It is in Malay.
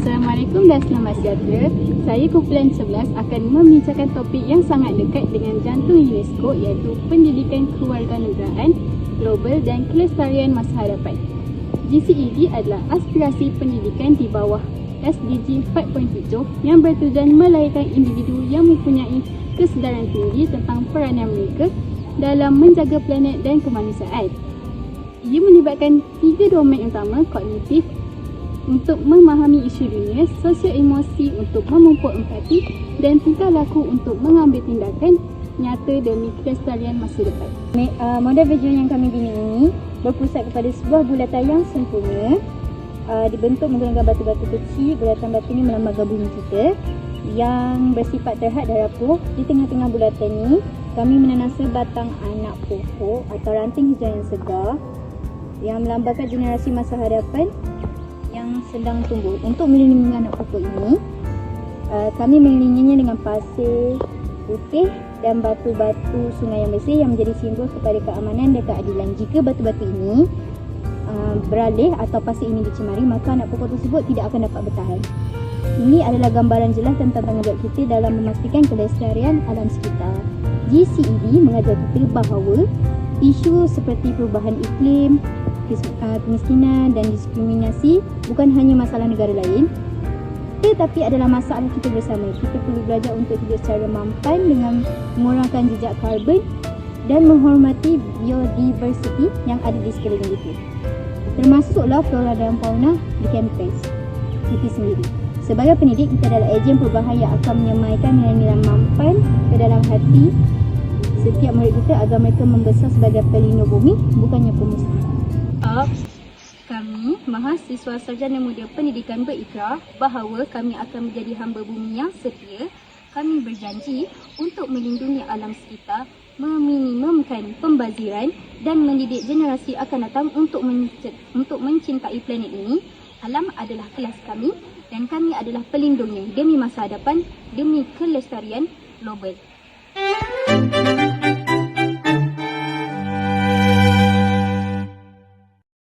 Assalamualaikum dan selamat sejahtera. Saya kumpulan 11 akan membincangkan topik yang sangat dekat dengan jantung UNESCO, iaitu pendidikan kewarganegaraan global dan kelestarian masa hadapan. GCED adalah aspirasi pendidikan di bawah SDG 4.7 yang bertujuan melahirkan individu yang mempunyai kesedaran tinggi tentang peranan mereka dalam menjaga planet dan kemanusiaan. Ia melibatkan 3 domain utama: kognitif untuk memahami isu dunia, sosio-emosi untuk memupuk empati, dan tingkah laku untuk mengambil tindakan nyata demi kelestarian masa depan. Model vision yang kami bina ini berpusat kepada sebuah bulatan yang sempurna, dibentuk menggunakan batu-batu kecil. Bulatan batu ini melambangkan bumi kita yang bersifat terhad dan rapuh. Di tengah-tengah bulatan ini kami menanam sebatang anak pokok atau ranting hijau yang segar yang melambangkan generasi masa hadapan yang sedang tumbuh. Untuk melindungi anak pokok ini, kami mengelilinginya dengan pasir putih dan batu-batu sungai yang bersih yang menjadi simbol kepada keamanan dan keadilan. Jika batu-batu ini beralih atau pasir ini dicemari, maka anak pokok tersebut tidak akan dapat bertahan. Ini adalah gambaran jelas tentang tanggungjawab kita dalam memastikan kelestarian alam sekitar. GCED mengajar kita bahawa isu seperti perubahan iklim, kemiskinan dan diskriminasi bukan hanya masalah negara lain, tetapi adalah masalah kita bersama. Kita perlu belajar untuk hidup secara mampan dengan mengurangkan jejak karbon dan menghormati biodiversiti yang ada di sekeliling kita, termasuklah flora dan fauna di kampus kita sendiri. Sebagai pendidik, kita adalah ejen perubahan yang akan menyemaikan nilai-nilai mampan ke dalam hati setiap murid kita agar mereka membesar sebagai pelindung bumi, bukannya pemusuh. Kami, mahasiswa sarjana muda pendidikan, berikrar bahawa kami akan menjadi hamba bumi yang setia. Kami berjanji untuk melindungi alam sekitar, meminimumkan pembaziran dan mendidik generasi akan datang untuk mencintai planet ini. Alam adalah kelas kami dan kami adalah pelindungnya demi masa hadapan, demi kelestarian global.